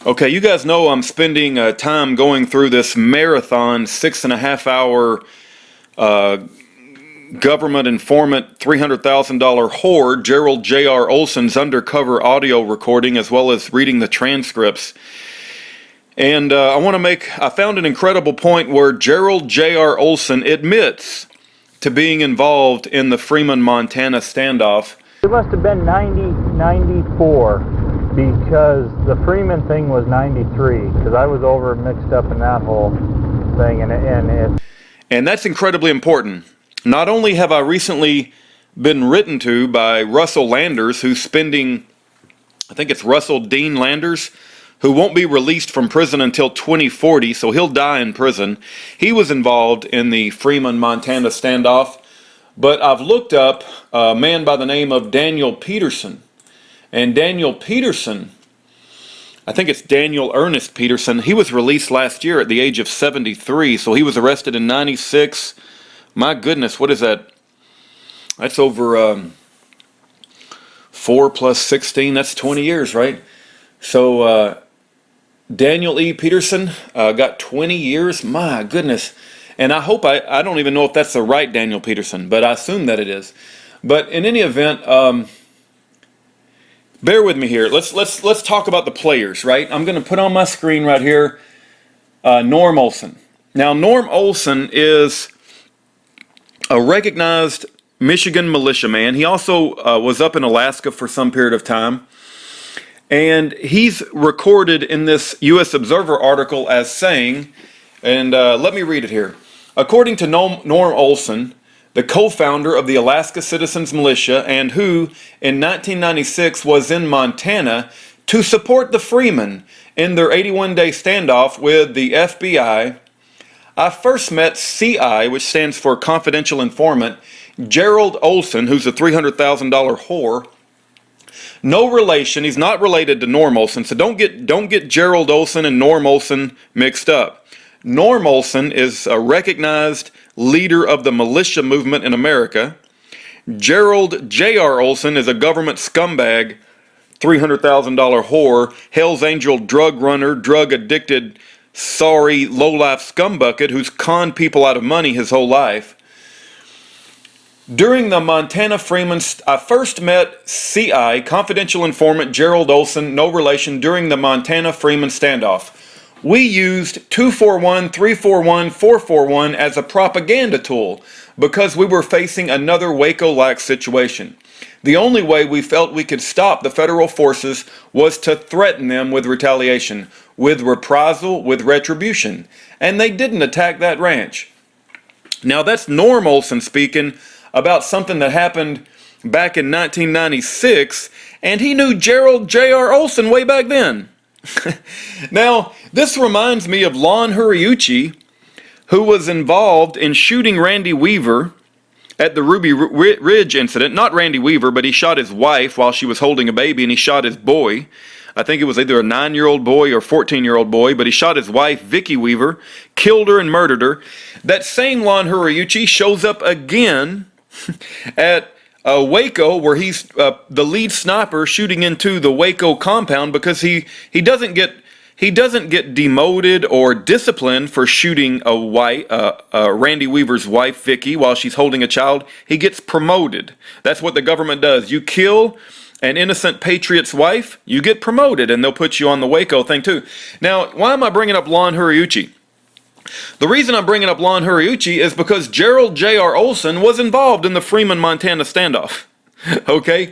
Okay, you guys know I'm spending time going through this marathon 6.5 hour government informant $300,000 whore, Gerald J.R. Olson's undercover audio recording, as well as reading the transcripts. And I found an incredible point where Gerald J.R. Olson admits to being involved in the Freeman, Montana standoff. It must have been 94 because the Freeman thing was 93 because I was over mixed up in that whole thing, and that's incredibly important. Not only have I recently been written to by Russell Landers, who's spending, I think it's Russell Dean Landers, who won't be released from prison until 2040, so he'll die in prison. He was involved in the Freeman, Montana standoff. But I've looked up a man by the name of Daniel Peterson. And Daniel Peterson, I think it's Daniel Ernest Peterson, he was released last year at the age of 73, so he was arrested in 96. My goodness, what is that? That's over 4 plus 16, that's 20 years, right? So Daniel E. Peterson got 20 years, my goodness. And I hope, I don't even know if that's the right Daniel Peterson, but I assume that it is. But in any event, bear with me here. Let's talk about the players, right? I'm going to put on my screen right here Norm Olson. Now, Norm Olson is a recognized Michigan militiaman. He also was up in Alaska for some period of time. And he's recorded in this U.S. Observer article as saying, and let me read it here. According to Norm Olson, the co-founder of the Alaska Citizens Militia, and who in 1996 was in Montana to support the Freemen in their 81-day standoff with the FBI, I first met CI, which stands for Confidential Informant, Gerald Olson, who's a $300,000 whore. No relation. He's not related to Norm Olson, so don't get Gerald Olson and Norm Olson mixed up. Norm Olson is a recognized leader of the militia movement in America. Gerald J.R. Olson is a government scumbag, $300,000 whore, Hell's Angel drug runner, drug addicted, sorry, low-life scumbucket who's conned people out of money his whole life. During the Montana Freeman, I first met CI, confidential informant Gerald Olson, no relation, during the Montana Freeman standoff. We used 241, 341, 441 as a propaganda tool because we were facing another Waco-like situation. The only way we felt we could stop the federal forces was to threaten them with retaliation, with reprisal, with retribution. And they didn't attack that ranch. Now that's Norm Olson speaking about something that happened back in 1996, and he knew Gerald J.R. Olson way back then. Now, this reminds me of Lon Huriuchi, who was involved in shooting Randy Weaver at the Ruby Ridge incident. Not Randy Weaver, but he shot his wife while she was holding a baby, and he shot his boy. I think it was either a 9-year-old boy or 14-year-old boy, but he shot his wife, Vicky Weaver, killed her and murdered her. That same Lon Huriuchi shows up again at Waco, where he's the lead sniper shooting into the Waco compound because he doesn't get demoted or disciplined for shooting Randy Weaver's wife Vicky while she's holding a child. He gets promoted. That's what the government does. You kill an innocent patriot's wife, you get promoted, and they'll put you on the Waco thing too. Now, why am I bringing up Lon Huriuchi? The reason I'm bringing up Lon Huriuchi is because Gerald J.R. Olson was involved in the Freeman, Montana standoff. Okay?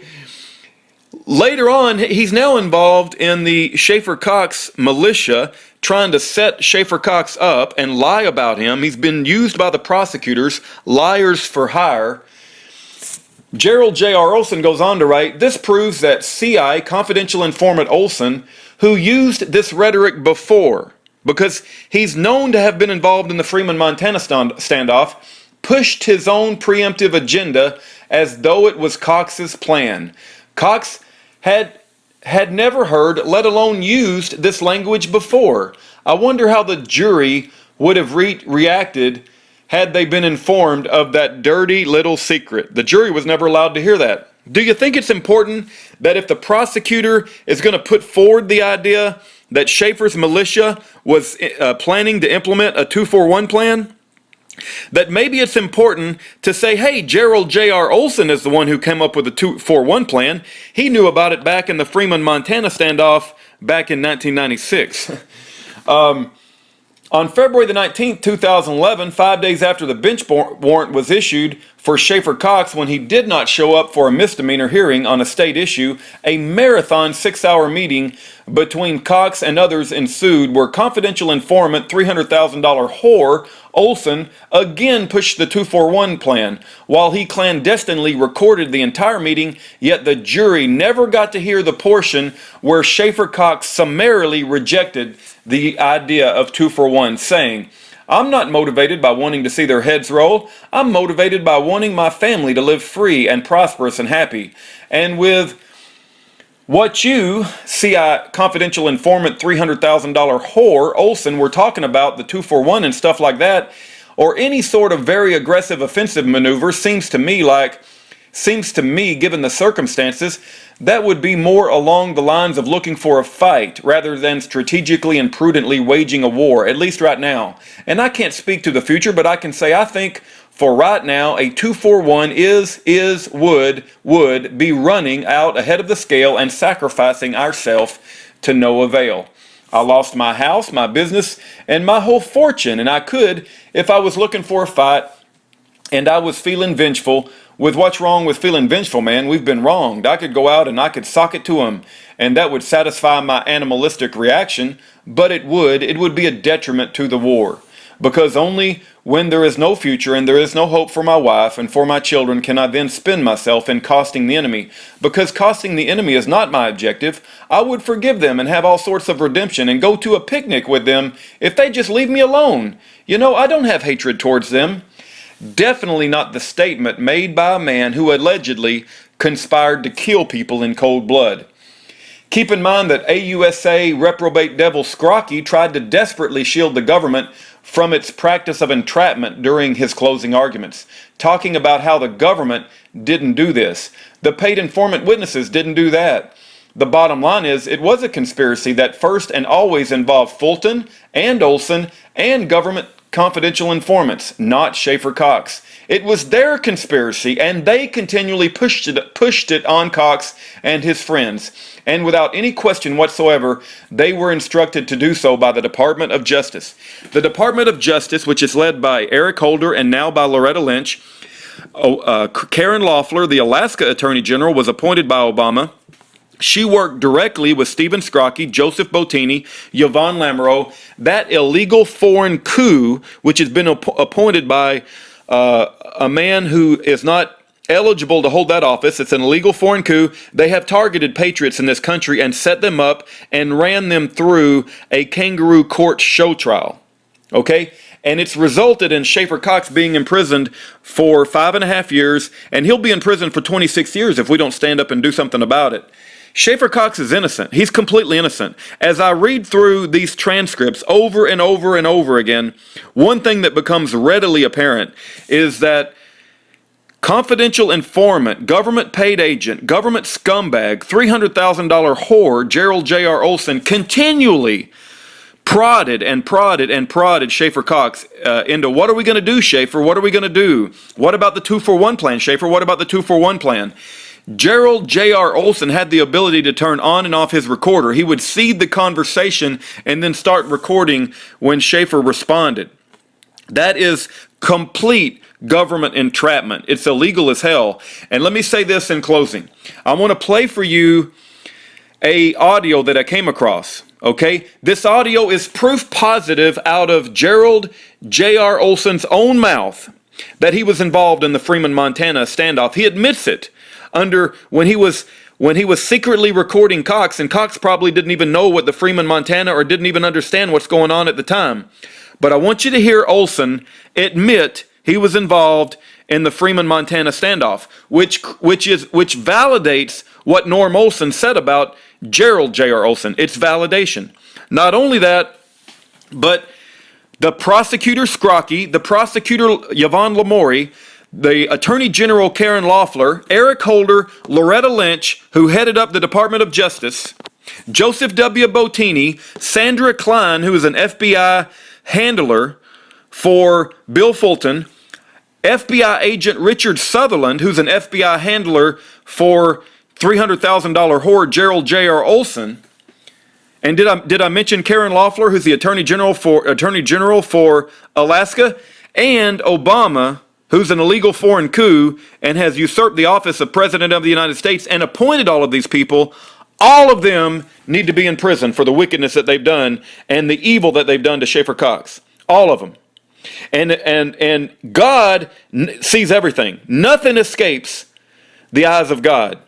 Later on, he's now involved in the Schaeffer Cox militia, trying to set Schaeffer Cox up and lie about him. He's been used by the prosecutors, liars for hire. Gerald J.R. Olson goes on to write, this proves that CI, confidential informant Olson, who used this rhetoric before, because he's known to have been involved in the Freeman, Montana standoff, pushed his own preemptive agenda as though it was Cox's plan. Cox had never heard, let alone used, this language before. I wonder how the jury would have reacted had they been informed of that dirty little secret. The jury was never allowed to hear that. Do you think it's important that if the prosecutor is going to put forward the idea that Schaeffer's militia was planning to implement a 241 plan, that maybe it's important to say, hey, Gerald J.R. Olson is the one who came up with the 241 plan. He knew about it back in the Freeman-Montana standoff back in 1996. On February the 19th, 2011, 5 days after the bench warrant was issued for Schaeffer Cox when he did not show up for a misdemeanor hearing on a state issue, a marathon 6-hour meeting between Cox and others ensued where confidential informant $300,000 whore Olson again pushed the 241 plan. While he clandestinely recorded the entire meeting, yet the jury never got to hear the portion where Schaeffer Cox summarily rejected the idea of 241, saying, I'm not motivated by wanting to see their heads roll. I'm motivated by wanting my family to live free and prosperous and happy. And with what you, CI confidential informant $300,000 whore Olson, were talking about, the 241 and stuff like that, or any sort of very aggressive offensive maneuver, seems to me, given the circumstances, that would be more along the lines of looking for a fight rather than strategically and prudently waging a war, at least right now. And I can't speak to the future, but I can say I think for right now, a 241 would be running out ahead of the scale and sacrificing ourselves to no avail. I lost my house, my business, and my whole fortune, and I could, if I was looking for a fight and I was feeling vengeful. With what's wrong with feeling vengeful, man? We've been wronged. I could go out and I could sock it to him, and that would satisfy my animalistic reaction, but it would be a detriment to the war. Because only when there is no future and there is no hope for my wife and for my children can I then spend myself in costing the enemy. Because costing the enemy is not my objective. I would forgive them and have all sorts of redemption and go to a picnic with them if they just leave me alone. You know, I don't have hatred towards them. Definitely not the statement made by a man who allegedly conspired to kill people in cold blood. Keep in mind that AUSA reprobate devil Scrocky tried to desperately shield the government from its practice of entrapment during his closing arguments, talking about how the government didn't do this. The paid informant witnesses didn't do that. The bottom line is, it was a conspiracy that first and always involved Fulton and Olson and government confidential informants, not Schaeffer Cox. It was their conspiracy, and they continually pushed it on Cox and his friends. And without any question whatsoever, they were instructed to do so by the Department of Justice. The Department of Justice, which is led by Eric Holder and now by Loretta Lynch, Karen Loeffler, the Alaska Attorney General, was appointed by Obama. She worked directly with Stephen Scrocky, Joseph Bottini, Yvonne Lamoureux. That illegal foreign coup, which has been appointed by a man who is not eligible to hold that office. It's an illegal foreign coup. They have targeted patriots in this country and set them up and ran them through a kangaroo court show trial. Okay? And it's resulted in Schaeffer Cox being imprisoned for 5.5 years, and he'll be in prison for 26 years if we don't stand up and do something about it. Schaeffer Cox is innocent. He's completely innocent. As I read through these transcripts over and over and over again, one thing that becomes readily apparent is that confidential informant, government paid agent, government scumbag, $300,000 whore, Gerald J.R. Olson, continually prodded Schaeffer Cox into, what are we going to do, Schaeffer? What are we going to do? What about the 241 plan, Schaeffer? What about the 241 plan? Gerald J.R. Olson had the ability to turn on and off his recorder. He would seed the conversation and then start recording when Schaeffer responded. That is complete government entrapment. It's illegal as hell. And let me say this in closing. I want to play for you a audio that I came across. Okay? This audio is proof positive out of Gerald J.R. Olson's own mouth that he was involved in the Freeman-Montana standoff. He admits it. When he was secretly recording Cox, and Cox probably didn't even know what the Freeman-Montana or didn't even understand what's going on at the time. But I want you to hear Olson admit he was involved in the Freeman-Montana standoff, which validates what Norm Olson said about Gerald J.R. Olson. It's validation. Not only that, but the prosecutor Scrocky, the prosecutor Yvonne Lamoureux, the Attorney General Karen Loeffler, Eric Holder, Loretta Lynch, who headed up the Department of Justice, Joseph W. Bottini, Sandra Klein, who is an FBI handler for Bill Fulton, FBI agent Richard Sutherland, who's an FBI handler for $300,000 whore Gerald J.R. Olson. And did I mention Karen Loeffler, who's the Attorney General for Alaska, and Obama, who's an illegal foreign coup and has usurped the office of President of the United States and appointed all of these people. All of them need to be in prison for the wickedness that they've done and the evil that they've done to Schaeffer Cox. All of them. And God sees everything. Nothing escapes the eyes of God.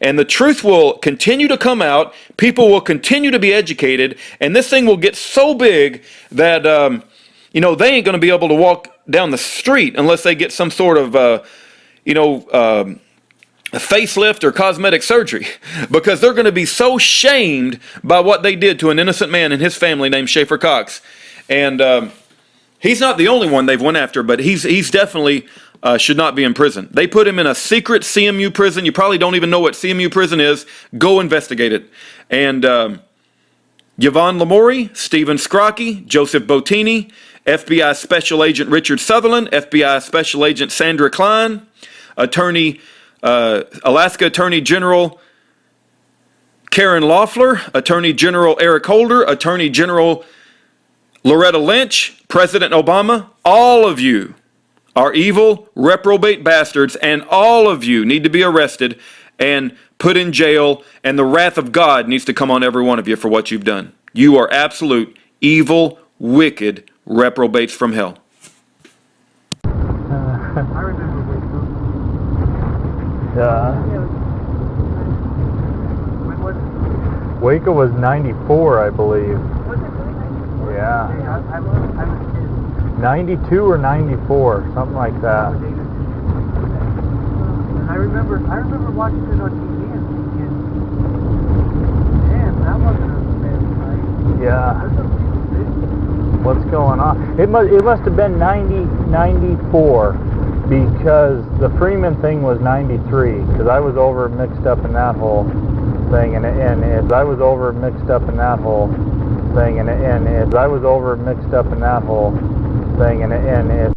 And the truth will continue to come out. People will continue to be educated. And this thing will get so big that, they ain't going to be able to walk down the street unless they get some sort of, a facelift or cosmetic surgery, because they're going to be so shamed by what they did to an innocent man and his family named Schaeffer Cox. And he's not the only one they've went after, but he's definitely should not be in prison. They put him in a secret CMU prison. You probably don't even know what CMU prison is. Go investigate it. And Yvonne Lamourie, Stephen Scrocky, Joseph Bottini, FBI Special Agent Richard Sutherland, FBI Special Agent Sandra Klein, Alaska Attorney General Karen Loeffler, Attorney General Eric Holder, Attorney General Loretta Lynch, President Obama. All of you are evil, reprobate bastards, and all of you need to be arrested and put in jail, and the wrath of God needs to come on every one of you for what you've done. You are absolute evil, wicked reprobates from hell. I remember Waco. Yeah. When was it? Waco was 94, I believe. Was it really 94? Yeah. I was a kid. 92 or 94, something like that. And I remember watching it on TV and thinking, damn, that wasn't a bad fight. Yeah. There's some people big. What's going on? It must have been 94, because the Freeman thing was 93, because I was over mixed up in that whole thing, and as I was over mixed up in that whole thing, and as I was over mixed up in that whole thing, and